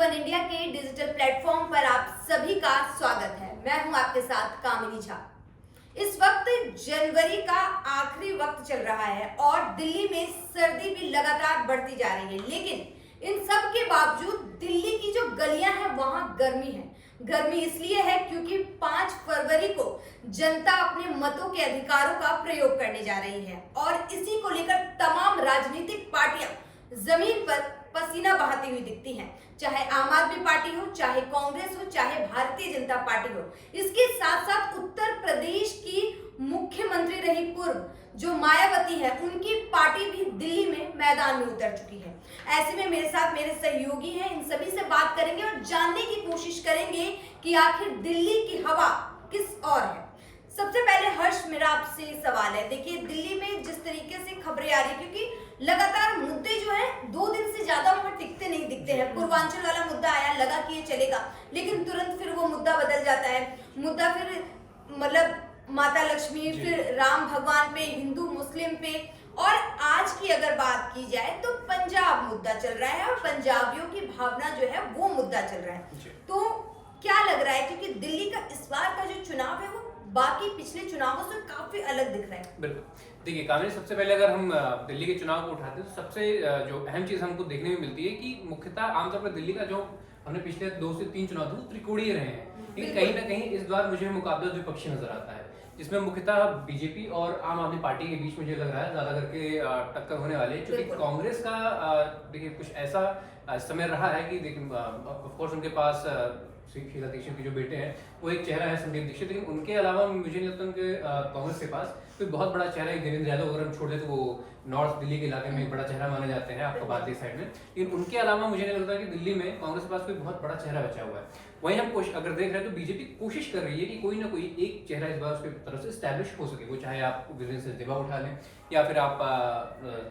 One India के digital platform पर आप सभी का स्वागत है। मैं हूं आपके साथ कामिनी झा। इस वक्त जनवरी का आखिरी वक्त चल रहा है और दिल्ली में सर्दी भी लगातार बढ़ती जा रही है, लेकिन इन सब के बावजूद दिल्ली की जो गलियां हैं वहां गर्मी है। गर्मी इसलिए है क्योंकि 5 फरवरी को जनता अपने मतों के अधिकारों का प्रयोग करने जा रही है और इसी को लेकर तमाम राजनीतिक पार्टियां जमीन पर पसीना बहाती हुई दिखती हैं, चाहे आम आदमी पार्टी हो, चाहे कांग्रेस हो, चाहे भारतीय जनता पार्टी हो। इसके साथ साथ उत्तर प्रदेश की मुख्यमंत्री रही पूर्व जो मायावती है, उनकी पार्टी भी दिल्ली में मैदान में उतर चुकी है। ऐसे में मेरे साथ मेरे सहयोगी हैं, इन सभी से बात करेंगे और जानने की कोशिश करेंगे कि आखिर दिल्ली की हवा किस ओर है। सबसे पहले हर्ष, मेरा आपसे सवाल है। देखिए, दिल्ली में जिस तरीके से खबरें आ रही, क्योंकि लगातार मुद्दे जो है 2 दिन से ज्यादा वहां टिकते नहीं दिखते हैं। पूर्वांचल वाला मुद्दा आया, लगा कि ये चलेगा, लेकिन तुरंत फिर वो मुद्दा बदल जाता है। मुद्दा फिर मतलब माता लक्ष्मी, फिर राम भगवान पे, हिंदू मुस्लिम पे, और आज की अगर बात की जाए तो पंजाब मुद्दा चल रहा है और पंजाबियों की भावना जो है वो मुद्दा चल रहा है। तो क्या लग रहा है, क्योंकि दिल्ली का इस बार का जो चुनाव है वो बाकी पिछले चुनावों से काफी अलग दिख रहा है। बिल्कुल। देखिए कामिनी, सबसे पहले अगर हम दिल्ली के चुनाव को उठाते हैं तो सबसे जो अहम चीज हमको देखने में मिलती है कि मुख्यतः आमतौर पर दिल्ली का जो हमने पिछले 2 से 3 चुनाव थे वो त्रिकोणीय रहे हैं, लेकिन कहीं ना कहीं इस बार मुझे मुकाबला द्विपक्षीय नजर आता है, जिसमें मुख्यतः बीजेपी और आम आदमी पार्टी के बीच मुझे लग रहा है ज्यादा करके टक्कर होने वाली है। क्योंकि कांग्रेस का देखिए कुछ ऐसा समय रहा है कि देखिए ऑफ कोर्स उनके पास शीला दीक्षित के जो बेटे हैं वो एक चेहरा है संदीप दीक्षित, लेकिन उनके अलावा मुझे नहीं लगता उनके कांग्रेस के पास कोई बहुत बड़ा चेहरा है। देवेंद्र यादव अगर हम छोड़ दे तो वो नॉर्थ दिल्ली के इलाके में एक बड़ा चेहरा माने जाते हैं, आपको बात साइड में, लेकिन उनके अलावा मुझे नहीं लगता कि दिल्ली में कांग्रेस के पास कोई बहुत बड़ा चेहरा बचा हुआ है। वहीं हम अगर देख रहे हैं तो बीजेपी कोशिश कर रही है कि कोई ना कोई एक चेहरा इस बार उसकी तरफ से स्टैब्लिश हो सके। वो चाहे आप वीरेंद्र सचदेवा उठा लें या फिर आप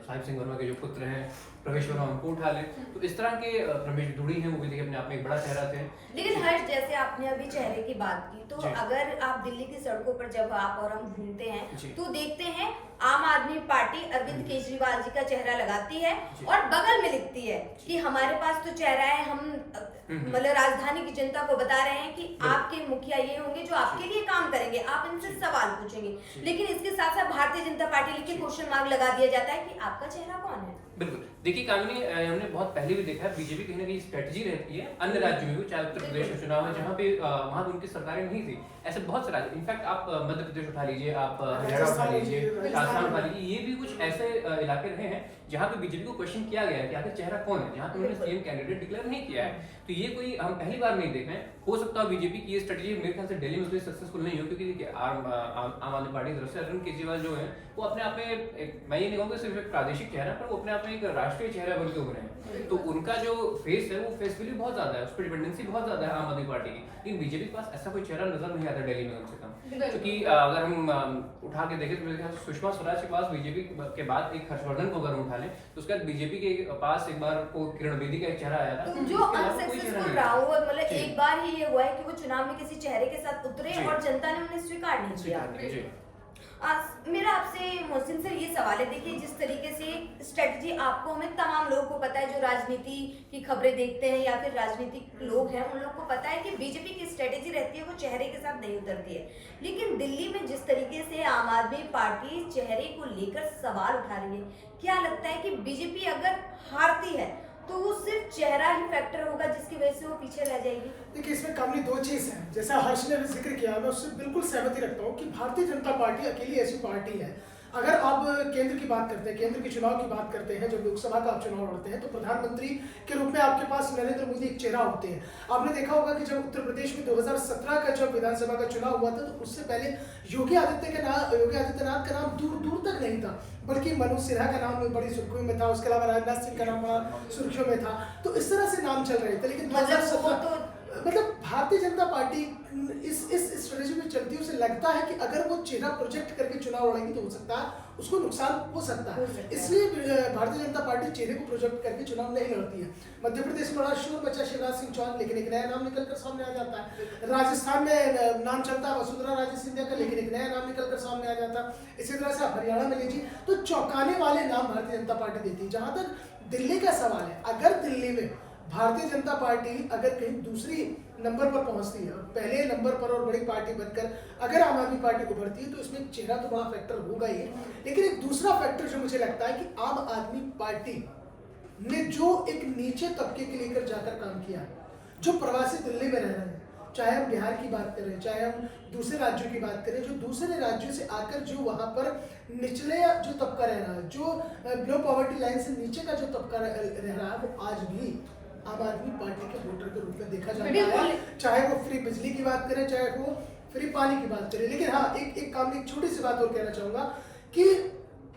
साहिब सिंह वर्मा के जो पुत्र हैं प्रवेश वर्मा उनको उठा लें, तो इस तरह के रमेश धुड़ी हैं, वो भी देखिए अपने आप में एक बड़ा चेहरा थे। लेकिन हर्ष, जैसे आपने अभी चेहरे की बात की, तो अगर आप दिल्ली की सड़कों पर जब आप और हम घूमते हैं तो देखते हैं आम आदमी पार्टी अरविंद केजरीवाल जी का चेहरा लगाती है और बगल में लिखती है कि हमारे पास तो चेहरा है, हम मतलब राजधानी की जनता को बता रहे हैं कि आपके मुखिया ये होंगे जो आपके लिए काम करेंगे, आप इनसे सवाल पूछेंगे। लेकिन इसके साथ साथ भारतीय जनता पार्टी लिख के क्वेश्चन मार्क लगा दिया जाता है कि आपका चेहरा कौन है। बिल्कुल। देखिए कामिनी, हमने बहुत पहले भी देखा है बीजेपी कहीं ना कहीं स्ट्रेटजी रहती है अन्य राज्यों में भी, चाहे उत्तर प्रदेश में चुनाव है जहाँ पे वहाँ उनकी सरकारें नहीं थी, ऐसे बहुत से राज्य, इनफैक्ट आप मध्य प्रदेश उठा लीजिए, आप हरियाणा उठा लीजिए, राजस्थान उठा लीजिए, ये भी कुछ ऐसे इलाके रहे हैं जहाँ पे बीजेपी को क्वेश्चन किया गया है कि आखिर चेहरा कौन है, जहाँ पे उन्होंने सीएम कैंडिडेट डिक्लेयर नहीं किया है। तो ये कोई हम पहली बार नहीं देख रहे हैं। हो सकता है बीजेपी की ये स्ट्रेटजी मेरे ख्याल से दिल्ली में उतनी सक्सेसफुल नहीं हो, क्योंकि देखिए आम आदमी पार्टी की तरफ से अरविंद केजरीवाल जो है वो अपने आप में मैं ये नहीं कहूँगा सिर्फ एक प्रादेशिक चेहरा, पर वो अपने आप में एक राष्ट्रीय चेहरा बन के उभरे हैं। तो उनका जो फेस है वो फेस वैल्यू बहुत ज्यादा है, उस पर डिपेंडेंसी बहुत ज्यादा है आम आदमी पार्टी की, लेकिन बीजेपी के पास ऐसा कोई चेहरा नजर नहीं आता दिल्ली में कम से कम। क्योंकि अगर हम उठा के देखें तो मेरे ख्याल से सुषमा स्वराज के पास बीजेपी के बाद एक हर्षवर्धन को अगर उठा लें तो उसके बाद बीजेपी के पास एक बार को किरण बेदी का एक चेहरा आया था। तो जो अनसक्सेसफुल रहा हो, मतलब एक बार ही ये हुआ है कि वो चुनाव में किसी चेहरे के साथ उतरे और जनता ने उन्हें स्वीकार नहीं किया। मेरा आपसे मोहसिन सर ये सवाल है, देखिए जिस तरीके से स्ट्रेटजी आपको, हमें तमाम लोगों को पता है जो राजनीति की खबरें देखते हैं या फिर राजनीतिक लोग हैं, उन लोगों को पता है कि बीजेपी की स्ट्रेटजी रहती है वो चेहरे के साथ नहीं उतरती है। लेकिन दिल्ली में जिस तरीके से आम आदमी पार्टी चेहरे को लेकर सवाल उठा रही है, क्या लगता है कि बीजेपी अगर हारती है तो वो सिर्फ चेहरा ही फैक्टर होगा जिसकी वजह से वो पीछे रह जाएगी? देखिए, इसमें कामनी 2 चीज है। जैसा हर्ष ने भी जिक्र किया, मैं उससे बिल्कुल सहमति रखता हूँ कि भारतीय जनता पार्टी अकेली ऐसी पार्टी है। अगर आप केंद्र की बात करते हैं, केंद्र के चुनाव की बात करते हैं, जब लोकसभा का आप चुनाव लड़ते हैं तो प्रधानमंत्री के रूप में आपके पास नरेंद्र मोदी एक चेहरा होते हैं। आपने देखा होगा कि जब उत्तर प्रदेश में 2017 का जब विधानसभा का चुनाव हुआ था तो उससे पहले योगी आदित्यनाथ का नाम दूर दूर तक नहीं था, बल्कि मनोज सिन्हा का नाम बड़ी सुर्खियों में था, उसके अलावा राजनाथ सिंह का नाम सुर्खियों में था। तो इस तरह से नाम चल रहे थे। लेकिन 2017 मतलब भारतीय जनता पार्टी इस स्ट्रेटजी में चलती है। उसे लगता है कि अगर वो चेहरा प्रोजेक्ट करके चुनाव लड़ेगी तो हो सकता है उसको नुकसान हो सकता है, इसलिए भारतीय जनता पार्टी चेहरे को प्रोजेक्ट करके चुनाव नहीं लड़ती है। मध्य प्रदेश में बड़ा शोर मचा शिवराज सिंह चौहान, लेकिन एक नया नाम निकल कर सामने आ जाता है। राजस्थान में नाम चलता है वसुंधरा राजे सिंधिया का, लेकिन एक नया नाम निकल कर सामने आ जाता है। इसी तरह से आप हरियाणा में लीजिए तो चौंकाने वाले नाम भारतीय जनता पार्टी देती है। जहां तक दिल्ली का सवाल है, अगर दिल्ली में भारतीय जनता पार्टी अगर कहीं दूसरी नंबर पर पहुंचती है और पहले नंबर पर और बड़ी पार्टी बनकर अगर आम आदमी पार्टी को बढ़ती है तो इसमें चेहरा तो बड़ा फैक्टर होगा ही, लेकिन एक दूसरा फैक्टर जो मुझे लगता है कि आम आदमी पार्टी ने जो एक नीचे तबके के लेकर जाकर काम किया, जो प्रवासी दिल्ली में रह रहे हैं, चाहे हम बिहार की बात करें, चाहे हम दूसरे राज्यों की बात करें, जो दूसरे राज्यों से आकर जो वहाँ पर निचले जो तबका रह रहा है, जो बिलो पॉवर्टी लाइन से नीचे का जो तबका रह रहा है, वो आज भी आम आदमी पार्टी के वोटर के रूप में देखा जाता है, चाहे वो फ्री बिजली की बात करें, चाहे वो फ्री पानी की बात करें। लेकिन हाँ, एक छोटी सी बात और कहना चाहूँगा कि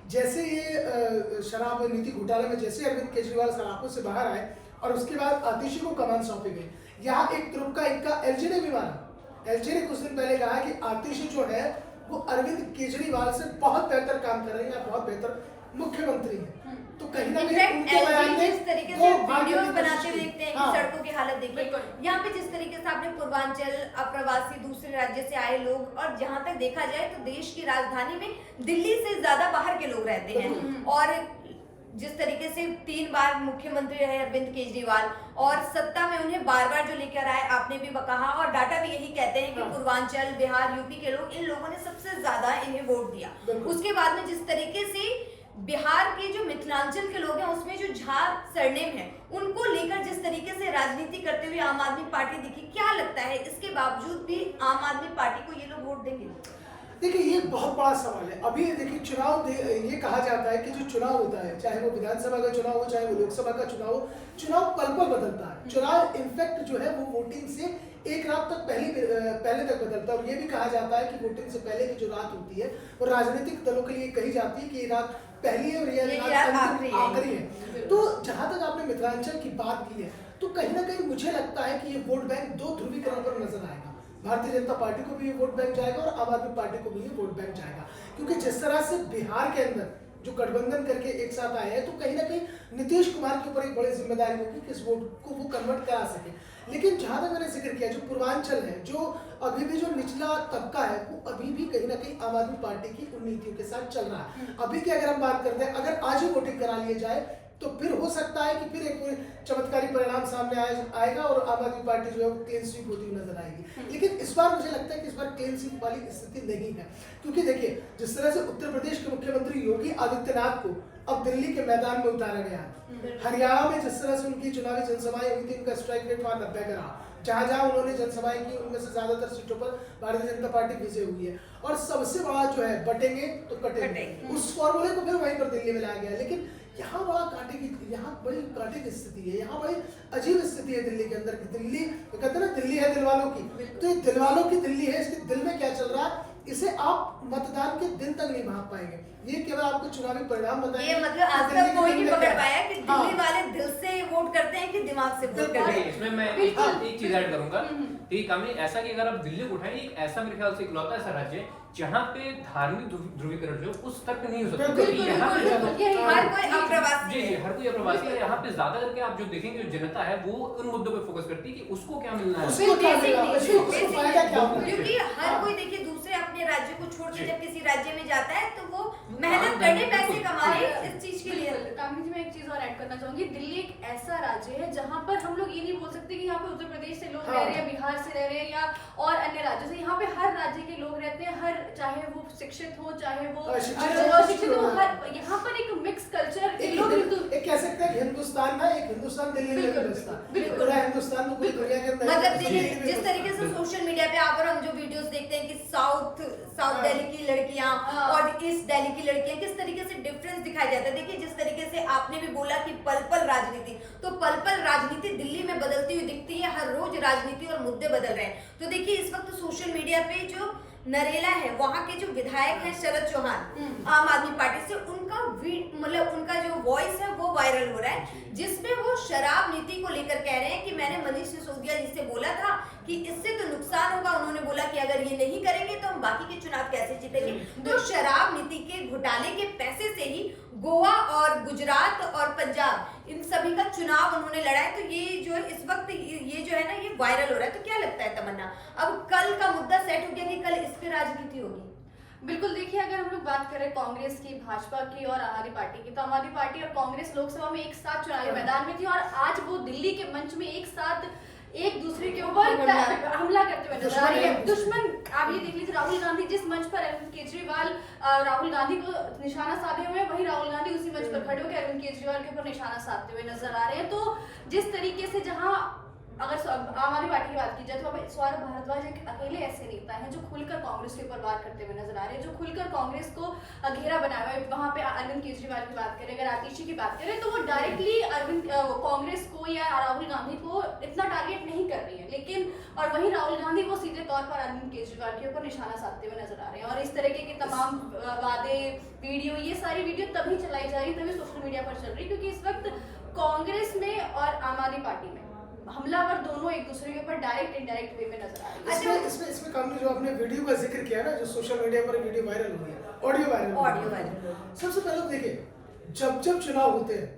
जैसे ये शराब नीति घोटाले में जैसे अरविंद केजरीवाल सलाखों से बाहर आए और उसके बाद आतिशी को कमान सौंपी गई, यहाँ एक तुरुप का इक्का एलजी ने भी मारा। एलजी ने कुछ दिन पहले कहा कि आतिशी जो है वो अरविंद केजरीवाल से बहुत बेहतर काम कर रही है, बहुत बेहतर मुख्यमंत्री है। तो कहीं ना कहीं उनके बयान में जिस तरीके से वीडियोस बनाते हुए देखते हैं कि सड़कों की हालत देखिए, यहाँ पे जिस तरीके से आपने पूर्वांचल, अप्रवासी, दूसरे राज्य से आए लोग, और जहाँ तक देखा जाए तो देश की राजधानी में दिल्ली से ज्यादा बाहर के लोग रहते हैं, और जिस तरीके से 3 बार मुख्यमंत्री रहे अरविंद केजरीवाल और सत्ता में उन्हें बार बार जो लेकर आए, आपने भी कहा और डाटा भी यही कहते हैं कि पूर्वांचल, बिहार, यूपी के लोग, इन लोगों ने सबसे ज्यादा इन्हें वोट दिया। उसके बाद में जिस तरीके से बिहार के जो मिथिलांचल के लोग हैं उसमें जो झा सरनेम है उनको लेकर जिस तरीके से राजनीति करते हुए आम आदमी पार्टी दिखी, क्या लगता है इसके बावजूद भी आम आदमी पार्टी को ये लोग वोट देंगे? देखिए, ये बहुत बड़ा सवाल है। अभी देखिए चुनाव, ये कहा जाता है कि जो चुनाव होता है, चाहे वो विधानसभा का चुनाव हो, चाहे वो लोकसभा का चुनाव हो, चुनाव पल पल बदलता है। चुनाव इनफैक्ट जो है वो वोटिंग से एक रात तक पहले तक बदलता है, और ये भी कहा जाता है कि वोटिंग से पहले की जो रात होती है वो राजनीतिक दलों के लिए कही जाती है कि ये रात पहली है और ये रात आखिरी है। तो जहां तक आपने मिथिलांचल की बात की है, तो कहीं ना कहीं मुझे लगता है कि ये वोट बैंक 2 ध्रुवीकरण पर नजर आएगा। भारतीय जनता पार्टी को भी ये वोट बैंक जाएगा और आम आदमी पार्टी को भी ये वोट बैंक जाएगा, क्योंकि जिस तरह से बिहार के अंदर जो गठबंधन करके एक साथ आए हैं, तो कहीं ना कहीं नीतीश कुमार के ऊपर एक बड़ी जिम्मेदारी होगी कि इस वोट को वो कन्वर्ट करा सके। लेकिन जहां तक मैंने जिक्र किया, जो पूर्वांचल है, जो अभी भी जो निचला तबका है, वो अभी भी कहीं ना कहीं आम आदमी पार्टी की उन नीतियों के साथ चल रहा है। अभी की अगर हम बात करते हैं, अगर आज ही वोटिंग करा लिया जाए तो फिर हो सकता है कि फिर एक चमत्कारी परिणाम सामने आएगा और आम आदमी पार्टी जो है वो क्लीन स्वीप होती हुई नजर आएगी। लेकिन इस बार मुझे लगता है कि इस बार क्लीन स्वीप वाली स्थिति नहीं है, क्योंकि देखिए जिस तरह से उत्तर प्रदेश के मुख्यमंत्री योगी आदित्यनाथ को अब दिल्ली के मैदान में उतारा गया, हरियाणा में जिस तरह से उनकी चुनावी जनसभाएं हुई थी, उनका स्ट्राइक रेट वहां 90 का रहा, जहां जहां उन्होंने जनसभाएं की उनमें से ज्यादातर सीटों पर भारतीय जनता पार्टी विजय हुई है। और सबसे बड़ा जो है बटेंगे तो कटेंगे, उस फॉर्मूले को फिर वहीं पर दिल्ली में लाया गया। लेकिन यहाँ बड़ी कांटे की स्थिति है, यहाँ बड़ी अजीब स्थिति है दिल्ली के अंदर की। दिल्ली तो कहते हैं ना, दिल्ली है दिलवालों की, तो ये दिलवालों की दिल्ली है, इसके दिल में क्या चल रहा है इसे आप मतदान के दिन तक नहीं भाप पाएंगे, ये केवल आपको चुनावी परिणाम बताएंगे। ये मतलब आज तक कोई नहीं पकड़ पाया कि दिल्ली वाले दिल से वोट करते हैं कि दिमाग से वोट करते हैं। इसमें मैं एक चीज ऐड करूंगा, ठीक है, ऐसा कि अगर आप दिल्ली को उठाएं, एक ऐसा मेरे ख्याल से इकलौता ऐसा राज्य है जहाँ पे धार्मिक ध्रुवीकरण जो उस तक नहीं हो सकता। हर कोई अप्रवासी है, हर कोई अप्रवासी है। यहाँ पे ज्यादा करके आप जो देखेंगे, जो जनता है वो उन मुद्दों पे फोकस करती है कि उसको क्या मिलना है, क्योंकि हर कोई देखिए दूसरे अपने राज्य को छोड़ के जब किसी राज्य में जाता है तो वो मेहनत करने, पैसे कमाने इस चीज के लिए। कामिनी जी, मैं एक चीज और ऐड करना चाहूंगी। दिल्ली एक ऐसा राज्य है जहाँ पर हम लोग ये नहीं बोल सकते कि यहाँ पे उत्तर प्रदेश से लोग रह रहे हैं, बिहार से रह रहे हैं या और अन्य राज्यों से। यहाँ पे हर राज्य के लोग रहते हैं, हर चाहे वो शिक्षित हो चाहे वो अशिक्षित हो, हर यहाँ पर एक मिक्स कल्चर के लोग कह सकते हैं हिंदुस्तान ना, एक हिंदुस्तान दिल्ली में पूरा हिंदुस्तान को पूरी दुनिया के अंदर। मतलब देखिए जिस तरीके से सोशल मीडिया पे आप और हम जो वीडियोस देखते हैं कि साउथ दिल्ली की लड़कियां और ईस्ट दिल्ली की लड़कियां, किस तरीके से डिफरेंस दिखाया जाता है। देखिए जिस तरीके से आपने भी बोला कि पल पल राजनीति, तो पल पल राजनीति दिल्ली में बदलती हुई दिखती है, हर रोज राजनीति और मुद्दे बदल रहे हैं। तो देखिए इस वक्त सोशल मीडिया पे जो नरेला है, वहां के जो विधायक हैं शरद चौहान आम आदमी पार्टी से, उनका मतलब उनका जो वॉइस है वो वायरल हो रहा है, जिसमें वो शराब नीति को लेकर कह रहे हैं कि मैंने मनीष सिसोदिया जी से बोला था कि इससे तो नुकसान होगा। उन्होंने बोला कि अगर ये नहीं करेंगे तो हम बाकी के चुनाव कैसे जीतेंगे। तो शराब नीति के घोटाले के पैसे से ही गोवा और गुजरात और पंजाब, इन सभी का चुनाव उन्होंने लड़ा है। तो ये जो है इस वक्त ये जो है ना, ये वायरल हो रहा है। तो क्या लगता है तमन्ना, अब कल का मुद्दा सेट हो गया कि कल इस पे राजनीति होगी? बिल्कुल, देखिए अगर हम लोग बात करें कांग्रेस की, भाजपा की और आम आदमी पार्टी की, तो आम आदमी पार्टी और कांग्रेस लोकसभा में एक साथ चुनावी मैदान में थी और आज वो दिल्ली के मंच में एक साथ एक दूसरे के ऊपर हमला करते हुए नजर आ रही है। दुश्मन, आप ये देख लीजिए, राहुल गांधी जिस मंच पर अरविंद केजरीवाल राहुल गांधी को निशाना साधे हुए हैं, वही राहुल गांधी उसी मंच पर खड़े होकर अरविंद केजरीवाल के ऊपर निशाना साधते हुए नजर आ रहे हैं। तो जिस तरीके से जहां अगर आम आदमी पार्टी की बात की जाए तो सौरभ भारद्वाज एक अकेले ऐसे नेता हैं जो खुलकर कांग्रेस के ऊपर वार करते हुए नजर आ रहे हैं, जो खुलकर कांग्रेस को घेरा बनाया हुआ है। वहां पे अरविंद केजरीवाल की बात करें, अगर आतिशी की बात करें, तो वो डायरेक्टली कांग्रेस को या राहुल गांधी को इतना टारगेट नहीं कर रही है, लेकिन और वहीं राहुल गांधी वो सीधे तौर पर अरविंद केजरीवाल के ऊपर निशाना साधते हुए नजर आ रहे हैं। और इस तरीके के तमाम वादे, वीडियो, ये सारी वीडियो तभी चलाई जा रही, तभी सोशल मीडिया पर चल रही, क्योंकि इस वक्त कांग्रेस में और आम आदमी पार्टी में हमलावर दोनों एक दूसरे के ऊपर डायरेक्ट इनडायरेक्ट वे में नजर आ रहे हैं। इसमें कामनी जो आपने वीडियो का जिक्र किया ना, जो सोशल मीडिया पर वीडियो वायरल हुई है, ऑडियो वायरल, सबसे पहले देखिए जब चुनाव होते हैं,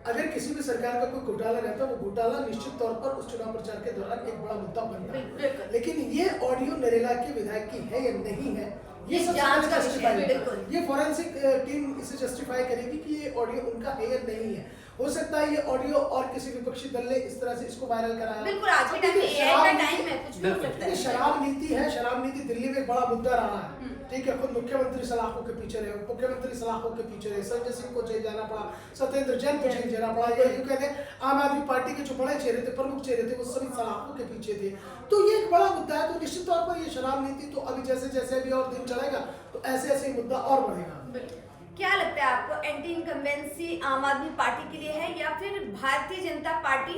अगर किसी भी सरकार का कोई घोटाला रहता है, वो घोटाला निश्चित तौर पर उस चुनाव प्रचार के दौरान एक बड़ा मुद्दा बनता है। लेकिन ये ऑडियो नरेला के विधायक की है या नहीं है, ये सब जांच का विषय है। ये फॉरेंसिक टीम इसे जस्टिफाई करेगी कि ये ऑडियो उनका है या नहीं है। हो सकता है ये ऑडियो और किसी विपक्षी दल ने इस तरह से इसको वायरल कराया। बिल्कुल, आज के टाइम में एआई का टाइम है, कुछ भी हो सकता है। शराब नीति है, शराब नीति दिल्ली में एक बड़ा मुद्दा रहा है, ठीक है। खुद मुख्यमंत्री सलाखों के पीछे रहे, मुख्यमंत्री सलाखों के पीछे रहे, संजय सिंह को जेल जाना पड़ा, सत्येंद्र जैन को जेल जाना पड़ा। ये कहते हैं आम आदमी पार्टी के जो बड़े चेहरे थे, प्रमुख चेहरे थे, वो सभी सलाखों के पीछे थे। तो ये एक बड़ा मुद्दा है। तो निश्चित तौर पर ये शराब नीति तो अभी जैसे जैसे भी और दिन चलेगा तो ऐसे ऐसे मुद्दा और बढ़ेगा। क्या लगता है आपको, एंटी इनकम्बेंसी आम आदमी पार्टी के लिए है या फिर भारतीय जनता पार्टी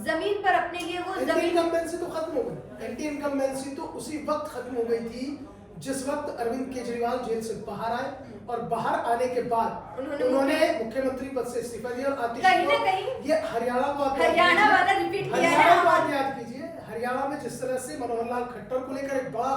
जमीन पर अपने लिए वो एंटी इनकम्बेंसी तो खत्म हो गई। एंटी इनकम्बेंसी तो उसी वक्त खत्म हो गई थी जिस वक्त अरविंद केजरीवाल जेल से बाहर आए, और बाहर आने के बाद उन्होंने मुख्यमंत्री पद से इस्तीफा दिया। और आतिशी ये हरियाणा को हरियाणा वाला रिपीट किया है। हरियाणा को आप याद कीजिए, हरियाणा में जिस तरह से मनोहर लाल खट्टर को लेकर एक बड़ा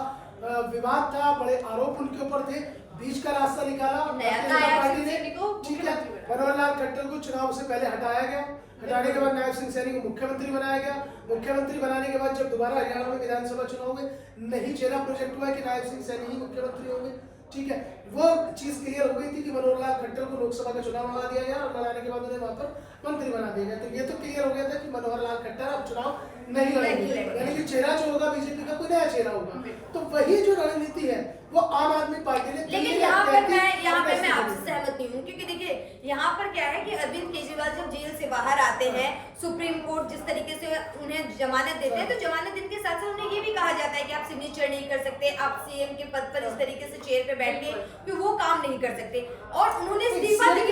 विवाद था, बड़े आरोप उनके ऊपर थे, बीच का रास्ता निकाला पार्टी ने, ठीक है। मनोहर लाल खट्टर को चुनाव से पहले हटाया गया, हटाने के बाद नायब सिंह सैनी को मुख्यमंत्री बनाया गया। मुख्यमंत्री बनाने के बाद जब दोबारा हरियाणा में विधानसभा चुनाव हुए, नहीं चेहरा प्रोजेक्ट हुआ कि नायब सिंह सैनी ही मुख्यमंत्री होंगे, ठीक है। वो चीज क्लियर हो गई थी कि मनोहर लाल खट्टर को लोकसभा का चुनाव लड़ा दिया गया, और लड़ाने के बाद उन्हें वहां पर मंत्री बना दिया गया। तो ये तो क्लियर हो गया था कि मनोहर लाल खट्टर अब चुनाव नहीं लड़ेंगे, यानी कि चेहरा जो होगा बीजेपी का कोई नया चेहरा होगा। तो वही जो रणनीति है वो आम आदमी पार्टी ने, लेकिन यहाँ पे मैं आपसे सहमत नहीं हूँ, क्योंकि देखिए यहाँ पर क्या है कि अरविंद केजरीवाल जब जेल से बाहर आते हैं, सुप्रीम कोर्ट जिस तरीके से उन्हें जमानत देते हैं, तो जमानत देने के साथ साथ उन्हें ये भी कहा जाता है कि आप सिग्नेचर नहीं कर सकते, आप सीएम के पद पर इस तरीके से चेयर पे बैठ के वो काम नहीं कर सकते। और उन्होंने इस्तीफा नहीं,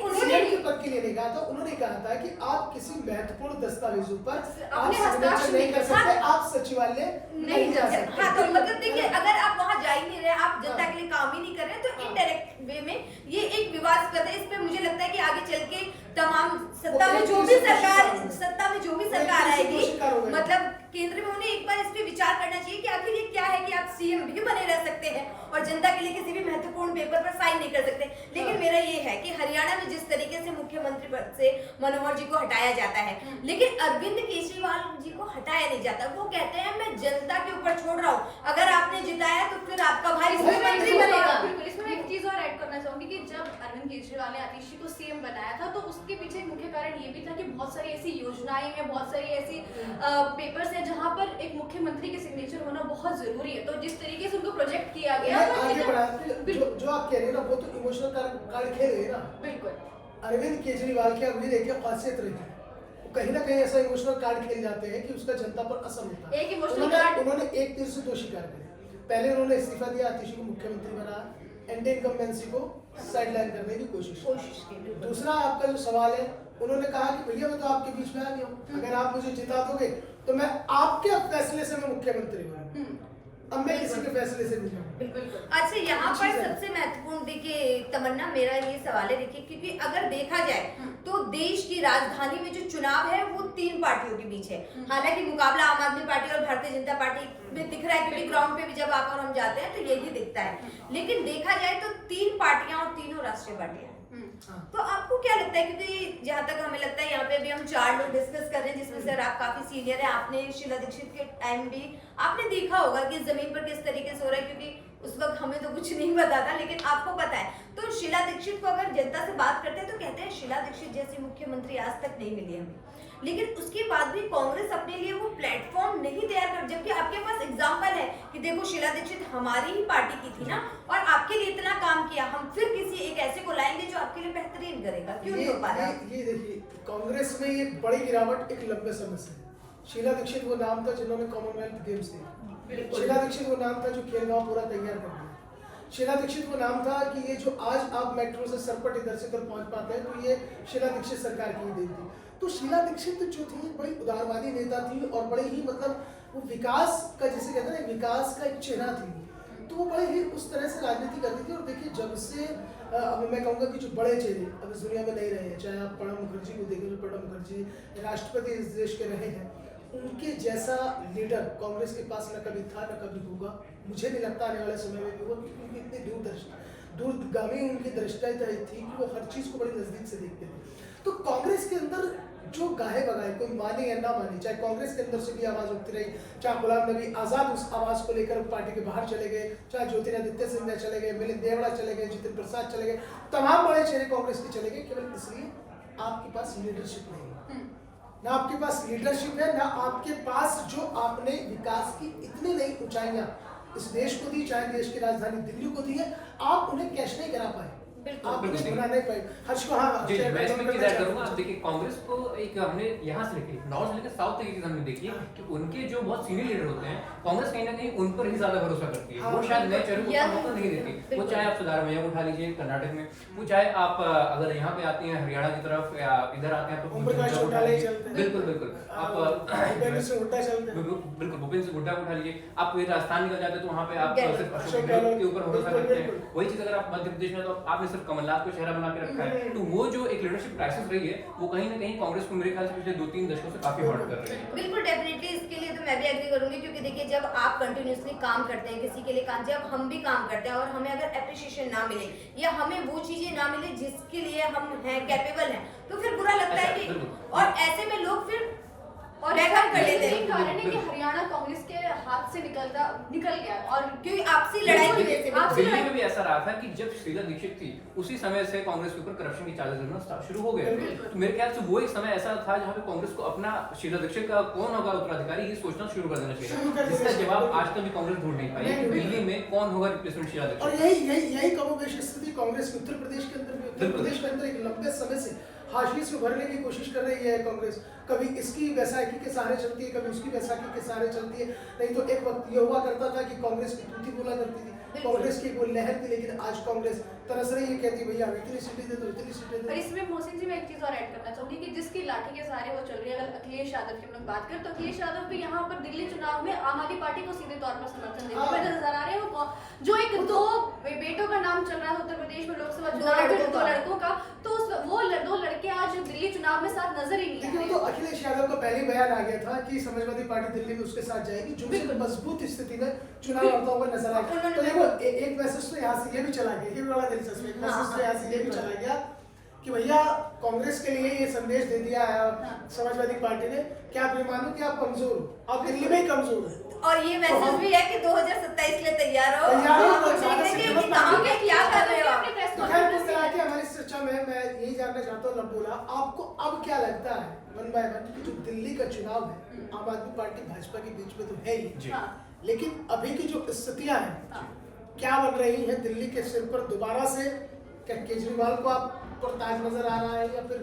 उन्होंने पद के लिए नहीं कहा था, उन्होंने कहा था कि आप किसी महत्वपूर्ण दस्तावेजों पर आप अपने सिग्नेचर नहीं कर सकते, आप सचिवालय नहीं जा सकते। हाँ, तो मतलब देखिए अगर आप वहाँ जा ही नहीं रहे, आप जनता के लिए काम ही नहीं कर रहे, तो इनडायरेक्ट वे में ये एक विवादास्पद है। इस पे मुझे लगता है कि आगे चल के तमाम सत्ता में जो भी सरकार आएगी, मतलब केंद्र में उन्हें एक बार इस पे विचार करना चाहिए कि आखिर ये क्या है कि आप सीएम भी बने रह सकते हैं और जनता के लिए किसी भी महत्वपूर्ण पेपर पर साइन नहीं कर सकते। लेकिन मेरा ये है कि हरियाणा में जिस तरीके से मुख्यमंत्री पद से मनोहर जी को हटाया जाता है, लेकिन अरविंद केजरीवाल जी को हटाया नहीं जाता। वो कहते हैं मैं जनता के ऊपर छोड़ रहा हूँ, अगर आपने जिताया तो फिर आपका भाई मुख्यमंत्री बनेगा। इसमें एक चीज और ऐड करना चाहूंगी कि जब अरविंद केजरीवाल ने आतिशी को सीएम बनाया था, तो उसके पीछे एक मुख्य कारण ये भी था कि बहुत सारी ऐसी योजनाएं हैं, बहुत सारी ऐसी पेपर्स हैं जहां पर एक मुख्यमंत्री के सिग्नेचर होना बहुत जरूरी है। तो जिस तरीके से उनको प्रोजेक्ट किया गया, आगे बढ़ा जो आप कह रहे हैं ना, वो तो इमोशनल कार्ड खेल रहे हैं ना। बिल्कुल, अरविंद केजरीवाल की अभी देखिए खासियत रही है, कहीं ना कहीं ऐसा इमोशनल कार्ड खेल जाते हैं कि उसका जनता पर असर होता है। एक इमोशनल कार्ड उन्होंने एक तीर से दो शिकार करे। पहले उन्होंने इस्तीफा दिया, आतिशी को मुख्यमंत्री बनाया, एंटी इनकम्बेंसी को साइडलाइन करने की कोशिश की। दूसरा आपका जो सवाल है, उन्होंने कहा कि भैया मैं तो आपके बीच में आ गया हूँ, अगर आप मुझे जिता दोगे तो मैं आपके फैसले से मैं मुख्यमंत्री हूँ, अब मैं किसी के फैसले से नहीं हूँ। अच्छा, यहाँ पर सबसे महत्वपूर्ण देखिए तमन्ना, मेरा ये सवाल है देखिए, क्योंकि अगर देखा जाए तो देश की राजधानी में जो चुनाव है वो तीन पार्टियों के बीच है। हालांकि मुकाबला आम आदमी पार्टी और भारतीय जनता पार्टी में दिख रहा है, क्योंकि ग्राउंड पे भी जब आप और हम जाते हैं तो यही दिखता है। लेकिन देखा जाए तो तीन पार्टियां और तीनों राष्ट्रीय पार्टियां हैं। तो आपको क्या लगता है, क्योंकि जहां तक हमें लगता है यहाँ पे भी हम चार लोग डिस्कस कर रहे हैं, जिसमें से आप काफी सीनियर है, आपने शीला दीक्षित के टाइम भी आपने देखा होगा कि जमीन पर किस तरीके से हो रहा है, क्योंकि उस वक्त हमें तो कुछ नहीं पता था, लेकिन आपको पता है। तो शीला दीक्षित को अगर जनता से बात करते हैं तो कहते हैं शीला दीक्षित जैसी मुख्यमंत्री आज तक नहीं मिली हमें, लेकिन उसके बाद भी कांग्रेस अपने लिए वो प्लेटफॉर्म नहीं तैयार कर, जबकि आपके पास एग्जांपल है कि देखो शीला दीक्षित हमारी ही पार्टी की थी ना, और आपके लिए इतना काम किया, हम फिर किसी एक ऐसे को लाएंगे जो आपके लिए बेहतरीन करेगा, क्यों नहीं हो पा रहा? ये देखिए, कांग्रेस में एक बड़ी गिरावट एक लंबे समय से है। शीला दीक्षित वो नाम था जिन्होंने कॉमनवेल्थ गेम्स दिए, शीला दीक्षित वो नाम था जो खेल गांव पूरा तैयार कर दिया, शीला दीक्षित वो नाम था कि ये जो आज आप मेट्रो से सरपट इधर से उधर पहुंच पाते हैं, तो ये शीला दीक्षित सरकार की ही देन थी। तो शीला दीक्षित जो थी बड़ी उदारवादी नेता थी और बड़े ही मतलब वो विकास का, जिसे कहते हैं विकास का एक चेहरा थी, तो वो बड़े ही उस तरह से राजनीति करती थी। और देखिए जब से अब मैं कहूँगा कि जो बड़े चेहरे अब इस दुनिया में नहीं रहे हैं, चाहे आप प्रणब मुखर्जी को देखें, प्रणब मुखर्जी राष्ट्रपति इस देश के रहे हैं, उनके जैसा लीडर कांग्रेस के पास न कभी था न कभी होगा, मुझे नहीं लगता आने वाले समय में भी होगा, क्योंकि उनकी इतनी दूरगामी उनकी दृष्टि थी कि वो हर चीज़ को बड़ी नज़दीक से देखते थे। तो कांग्रेस के अंदर जो गाहे बगाए, कोई माने या ना माने, चाहे कांग्रेस के अंदर से भी आवाज़ उठती रही, चाहे गुलाम नबी आज़ाद उस आवाज़ को लेकर पार्टी के बाहर चले गए, चाहे ज्योतिरादित्य सिंधिया चले गए, मिलिंद देवड़ा चले गए, जितिन प्रसाद चले गए, तमाम बड़े चेहरे कांग्रेस के चले गए, केवल इसलिए आपके पास लीडरशिप नहीं है। ना आपके पास लीडरशिप है, ना आपके पास जो आपने विकास की इतनी नई ऊंचाइयां इस देश को दी, चाहे देश की राजधानी दिल्ली को दी है, आप उन्हें कैश नहीं करा पाए, आप कुछ बना नहीं पाए। हर्ष को हाँ जी, मैं इसमें की ऐड करूंगा। आप देखिए कांग्रेस को एक हमने यहाँ से लेके नॉर्थ से लेकर साउथ तक की चीज हमने देखी है कि उनके जो बहुत सीनियर लीडर होते हैं, कांग्रेस कहीं ना कहीं उन पर ही ज्यादा भरोसा करती है। वो शायद नए चेहरों को मौका नहीं देती। वो चाहे आप सिद्धारमैया को उठा लीजिए कर्नाटक में, वो चाहे आप अगर यहाँ पे आती हैं हरियाणा की तरफ या इधर आते हैं तो बिल्कुल बिल्कुल आप भूपेंद्र सिंह हुड्डा चलते हैं, बिल्कुल भूपेंद्र सिंह हुड्डा को उठा लीजिए। आप फिर राजस्थान निकल जाते हैं तो वहाँ पे आप सिर्फ अशोक गहलोत के ऊपर भरोसा करते हैं। वही चीज अगर आप मध्य प्रदेश में तो आपने सिर्फ कमलनाथ को चेहरा बना के रखा है। तो वो जो एक लीडरशिप क्राइसिस रही है वो कहीं ना कहीं कांग्रेस को मेरे ख्याल से पिछले 2-3 दशकों से काफी हर्ट कर रही है। बिल्कुल डेफिनेटली इसके लिए तो मैं भी एग्री करूंगी, क्योंकि देखिए जब आप कंटिन्यूअसली काम करते हैं किसी के लिए काम, जब हम भी काम करते हैं और हमें अगर एप्रिशिएशन ना मिले या हमें वो चीजें ना मिले जिसके लिए हम हैं कैपेबल हैं, तो फिर बुरा लगता है कि, और ऐसे में लोग फिर और बैकअप कर लेते हैं। कारण है कि हरियाणा कांग्रेस के हाथ से निकल गया, और क्योंकि आपसी लड़ाई की वजह से दिल्ली में भी ऐसा रहा था कि जब शीला दीक्षित थी उसी समय से कांग्रेस के ऊपर करप्शन की चार्जेस लगना शुरू हो गए। तो मेरे ख्याल से वो एक समय ऐसा था जहाँ पे कांग्रेस को अपना शीला दीक्षित का कौन होगा उत्तराधिकारी ये सोचना शुरू कर देना चाहिए, जिसका जवाब आज तक भी कांग्रेस ढूंढ नहीं पाई। दिल्ली में कौन होगा रिप्लेसमेंट शीला दीक्षित, और यही कमोबेश स्थिति कांग्रेस की उत्तर प्रदेश के अंदर भी, उत्तर प्रदेश के अंदर एक लंबे समय से हाशिए से उभरने की कोशिश कर रही है कांग्रेस। कभी इसकी वैसाखी के सहारे चलती है, कभी उसकी वैसाखी के सहारे चलती है। नहीं तो एक वक्त ये हुआ करता था कि कांग्रेस की तूती बोला करती थी, कांग्रेस की कोई लहर थी, लेकिन आज कांग्रेस तरस रही है, कहती भैया इतनी सीटें दे दो, इतनी सीटें दे दो। और इसमें मोहसिन जी मैं एक चीज और ऐड करना चाहूंगी कि जिसकी लाठी के सहारे वो चल रही है, अगर अखिलेश यादव की हम लोग बात करें तो अखिलेश यादव भी यहाँ पर दिल्ली चुनाव में आम आदमी पार्टी को सीधे तौर पर समर्थन देते हुए नजर आ रहे हैं। वो जो एक दो बेटों का नाम चल रहा है उत्तर प्रदेश में लोकसभा चुनाव में, दो लड़कों का, तो वो दो लड़के आज दिल्ली चुनाव में साथ नजर ही नहीं आ रहे। तो अखिलेश यादव का पहले बयान आ गया था कि समाजवादी पार्टी दिल्ली में उसके साथ जाएगी, जो एक मजबूत स्थिति में चुनाव लड़ता हुआ नजर आएगा। तो देखो एक मैसेज तो यहाँ से ये भी चला गया, ये भी बड़ा दिलचस्प है, एक मैसेज तो यहाँ से ये भी चला गया कि भैया कांग्रेस के लिए ये संदेश दे दिया है समाजवादी पार्टी ने कि आप ये मानो कि आप कमजोर हो, आप दिल्ली में ही कमजोर हो। और ये मैसेज भी है कि 2027 के लिए तैयार हो, क्या कर रहे हो आप। तो खैर इस तरह की हमारी चर्चा में मैं यही जानना चाहता हूँ लबोला, आपको अब क्या लगता है वन बाय वन कि जो दिल्ली का चुनाव है, आम आदमी पार्टी भाजपा के बीच में तो है ही, लेकिन अभी की जो स्थितियां हैं क्या बन रही है दिल्ली के सिर पर दोबारा से? क्या केजरीवाल को आप पर ताज नजर आ रहा है या फिर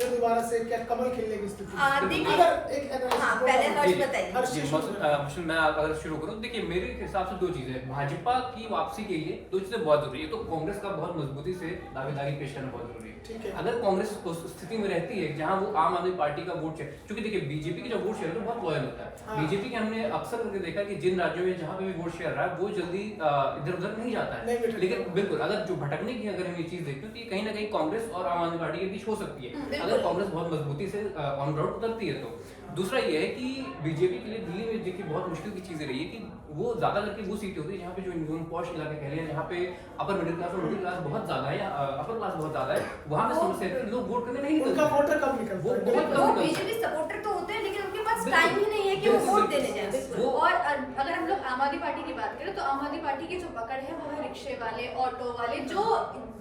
दोबारा से क्या कमल खिलने की स्थिति? अगर एक पहले हर्ष बताइए। मैं अगर शुरू करूं, देखिए मेरे हिसाब से दो चीजें, भाजपा की वापसी के लिए दो चीजें बहुत जरूरी है। तो कांग्रेस का बहुत मजबूती से दावेदारी पेश करना बहुत जरूरी है। अगर कांग्रेस उस स्थिति में रहती है जहां वो आम आदमी पार्टी का वोट शेयर, क्योंकि देखिए बीजेपी का जो वोट शेयर है बहुत लॉयल होता है। बीजेपी के हमने अक्सर करके देखा कि जिन राज्यों में जहां पे भी वोट शेयर रहा है वो जल्दी इधर उधर नहीं जाता है। लेकिन बिल्कुल अगर जो भटकने की अगर हम ये चीज देखते हैं तो कहीं ना कहीं कांग्रेस और आम आदमी पार्टी के बीच हो सकती है अगर कांग्रेस बहुत मजबूती से ऑन ग्राउंड उतरती है। तो दूसरा ये है कि बीजेपी के लिए दिल्ली में देखिए बहुत मुश्किल की चीजें रही है कि वो ज्यादा करके वो सीटें होती है जहाँ पे जो इनकम पॉश इलाके कह रहे हैं, जहाँ पे अपर मिडिल क्लास और मिडिल क्लास बहुत ज्यादा है या अपर क्लास बहुत ज्यादा है, वहाँ पे समस्या है लोग वोट करने नहीं निकलते, उनका वोटर कम निकलता है। वो बीजेपी सपोर्टर तो होते हैं लेकिन उनके पास टाइम ही नहीं है कि वो वोट देने जाए। बिल्कुल। और अगर हम लोग आम आदमी पार्टी की बात करें तो आम आदमी पार्टी की जो पकड़ है वो है रिक्शे वाले, ऑटो वाले, जो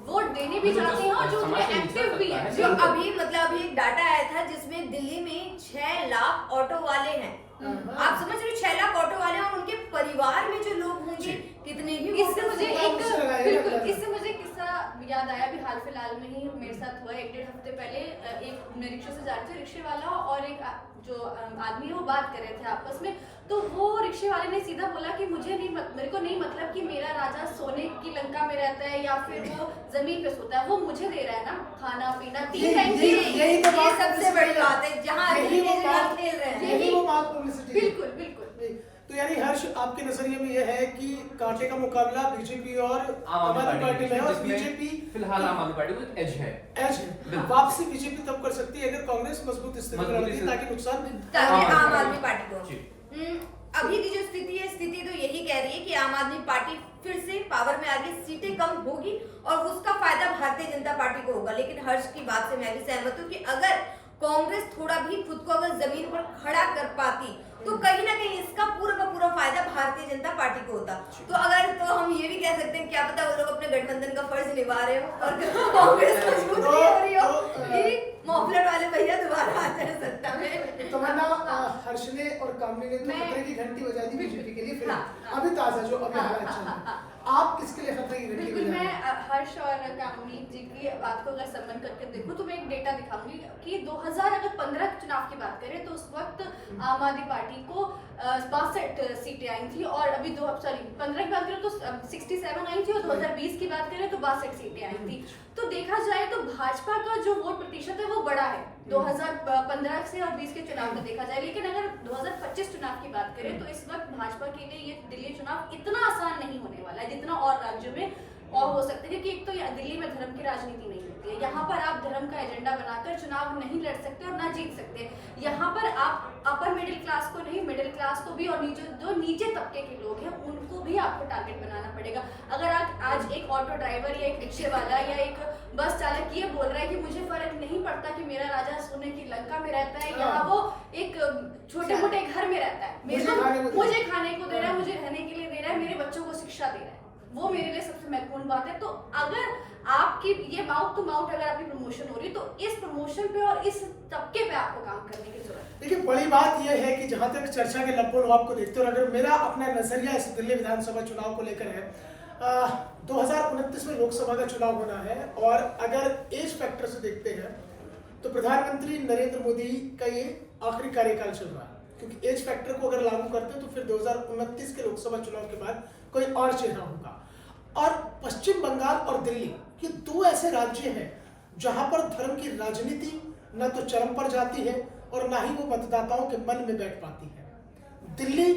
वोट देने भी जाते हैं और जो उसमें एक्टिव भी है। जो अभी अभी एक डाटा आया था जिसमें दिल्ली में 6 लाख ऑटो वाले हैं। आप समझ रहे हो, 6 लाख ऑटो वाले हैं और उनके परिवार में जो लोग होंगे कितने ही। इससे मुझे किस्सा याद आया, अभी हाल फिलहाल में ही मेरे साथ हुआ। 1-1.5 हफ्ते पहले एक मैं रिक्शे से जा रही थी, रिक्शे वाला और एक जो आदमी है वो बात कर रहे थे आपस में। तो वो रिक्शे वाले ने सीधा बोला कि मेरे को नहीं मतलब कि मेरा राजा सोने की लंका में रहता है या फिर वो जमीन पे सोता है, वो मुझे दे रहा है ना खाना पीना 3 टाइम की। यही सबसे बड़ी बात है जहाँ केजरीवाल खेल रहे हैं। यही वो बात पब्लिसिटी। बिल्कुल। तो यानी हर्ष, आपके नजरिए में यह है कि कांटे का मुकाबला बीजेपी और आम आदमी पार्टी में है और बीजेपी फिलहाल आम आदमी पार्टी को एज है। वापसी बीजेपी तब कर सकती है अगर कांग्रेस मजबूत स्थिति में रहती है ताकि नुकसान आम आदमी पार्टी को। अभी की जो स्थिति तो यही कह रही है कि आम आदमी पार्टी फिर से पावर में आ रही, सीटें कम होगी और उसका फायदा भारतीय जनता पार्टी को होगा। लेकिन हर्ष की बात से मैं भी सहमत हूँ कि अगर कांग्रेस थोड़ा भी खुद को अगर जमीन पर खड़ा कर पाती तो कहीं ना कहीं इसका पूरा का पूरा फायदा भारतीय जनता पार्टी को होता। तो हम ये भी कह सकते हैं, क्या पता वो लोग अपने गठबंधन का फर्ज निभा रहे हो और कांग्रेस मजबूत नहीं हो रही हो कि मॉफलर वाले भैया दोबारा आ जाए सत्ता में। तमन्ना, हर्ष ने और कामनी ने तो खतरे की घंटी बजा दी बीजेपी के लिए। फिर अभी ताजा जो अभी हालात चल रहे हैं, आप किसके लिए खतरे की घंटी बजा रहे हैं? मैं हर्ष और कामनी जी की बात को अगर संबंध करके देखूं तो मैं एक डेटा दिखाऊंगी कि 2015 चुनाव की बात करें तो उस वक्त आम आदमी पार्टी को 62 सीटें आई थी और अभी 15 की बात करें तो 67 आई थी और 2020 की बात करें तो 62 सीटें आई थी। तो देखा जाए तो भाजपा का जो वोट प्रतिशत है वो बड़ा है 2015 से और 20 के चुनाव में देखा जाए। लेकिन अगर 2025 चुनाव की बात करें तो इस वक्त भाजपा के लिए ये दिल्ली चुनाव इतना आसान नहीं होने वाला है जितना और राज्यों में और हो सकता है, क्योंकि एक तो दिल्ली में धर्म की राजनीति नहीं होती है। यहाँ पर आप धर्म का एजेंडा बनाकर चुनाव नहीं लड़ सकते और ना जीत सकते। यहाँ पर आप अपर मिडिल क्लास को नहीं, मिडिल क्लास को भी और जो नीचे तबके के लोग हैं उनको भी आपको टारगेट बनाना पड़ेगा। अगर आप आज एक ऑटो ड्राइवर या एक रिक्शे वाला या एक बस चालक ये बोल रहा है कि मुझे फर्क नहीं पड़ता कि मेरा राजा सोने की लंका में रहता है या वो एक छोटे मोटे घर में रहता है, मुझे खाने को दे रहा है, मुझे रहने के लिए दे रहा है, मेरे बच्चों को शिक्षा दे रहा है, वो मेरे लिए सबसे महत्वपूर्ण बात है। तो अगर आपकी ये माउथ टू माउथ अगर आपकी प्रमोशन हो रही तो इस प्रमोशन पे और इस तबके पे आपको काम करने की जरूरत है। देखिए, बड़ी बात यह है कि जहां तक चर्चा के लप्पड़ आपको देखते हो, अगर मेरा अपना नजरिया इस दिल्ली विधानसभा चुनाव को लेकर है, 2029 में लोकसभा का चुनाव होना है और अगर एज फैक्टर से देखते हैं तो प्रधानमंत्री नरेंद्र मोदी का ये आखिरी कार्यकाल चल रहा है, क्योंकि एज फैक्टर को अगर लागू करते हैं तो फिर 2029 के लोकसभा चुनाव के बाद कोई और चेहरा होगा। और पश्चिम बंगाल और दिल्ली ये 2 ऐसे राज्य हैं जहां पर धर्म की राजनीति न तो चरम पर जाती है और ना ही वो मतदाताओं के मन में बैठ पाती है। दिल्ली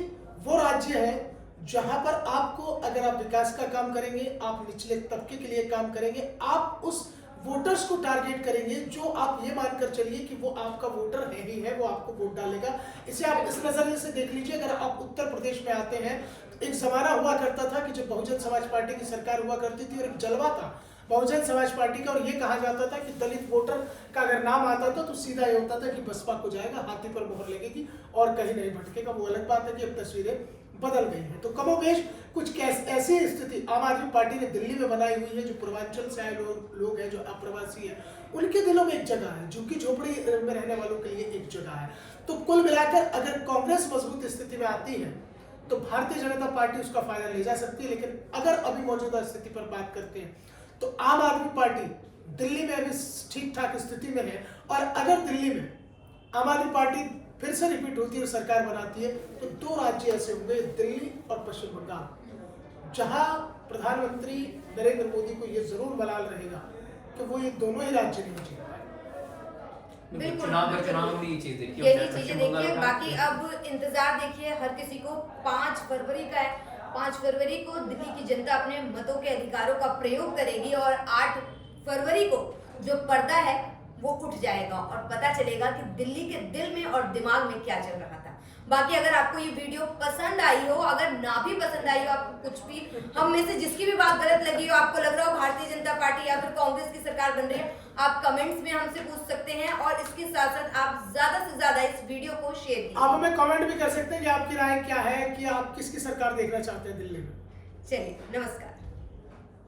वो राज्य है जहां पर आपको, अगर आप विकास का काम करेंगे, आप निचले तबके के लिए काम करेंगे, आप उस वोटर्स को टारगेट करेंगे जो आप ये मानकर चलिए कि वो आपका वोटर है ही है, वो आपको वोट डालेगा। इसे आप इस नजरिए से देख लीजिए। अगर आप उत्तर प्रदेश में आते हैं, एक जमाना हुआ करता था कि जब बहुजन समाज पार्टी की सरकार हुआ करती थी और एक जलवा था बहुजन समाज पार्टी का, और ये कहा जाता था कि दलित वोटर का अगर नाम आता था तो सीधा ये होता था कि बसपा को जाएगा, हाथी पर मोहर लगेगी और कहीं नहीं भटकेगा। वो अलग बात है कि अब तस्वीरें बदल गई हैं। तो कमोबेश कुछ ऐसी स्थिति आम आदमी पार्टी ने दिल्ली में बनाई हुई है। जो पूर्वांचल से आए लोग हैं, जो अप्रवासी हैं, उनके दिलों में एक जगह है, झुग्गी झोपड़ी में रहने वालों के लिए एक जगह है। तो कुल मिलाकर अगर कांग्रेस मजबूत स्थिति में आती है तो भारतीय जनता पार्टी उसका फायदा ले जा सकती है। लेकिन अगर अभी मौजूदा स्थिति पर बात करते हैं तो आम आदमी पार्टी दिल्ली में अभी ठीक ठाक स्थिति में है। और अगर दिल्ली में आम आदमी पार्टी फिर से रिपीट होती है और सरकार बनाती है तो 2 राज्य ऐसे होंगे, दिल्ली और पश्चिम बंगाल, जहां प्रधानमंत्री नरेंद्र मोदी को यह जरूर मलाल रहेगा कि वो ये दोनों ही राज्य नहीं जीत पाए। बिल्कुल, चुनाव में ये चीज देखिए, यही चीजें देखिए। बाकी अब इंतजार देखिए हर किसी को। 5 फरवरी का है, 5 फरवरी को दिल्ली की जनता अपने मतों के अधिकारों का प्रयोग करेगी और 8 फरवरी को जो पर्दा है वो उठ जाएगा और पता चलेगा कि दिल्ली के दिल में और दिमाग में क्या चल रहा था। बाकी अगर आपको ये वीडियो पसंद आई हो, अगर ना भी पसंद आई हो, आपको कुछ भी हम में से जिसकी भी बात गलत लगी हो, आपको लग रहा हो भारतीय जनता पार्टी या फिर कांग्रेस की सरकार बन रही है, आप कमेंट्स में हमसे पूछ सकते हैं और इसके साथ साथ आप ज्यादा से ज्यादा इस वीडियो को शेयर कीजिए। आप हमें कमेंट भी कर सकते हैं कि आपकी राय क्या है, कि आप किसकी सरकार देखना चाहते हैं दिल्ली में। चलिए, नमस्कार।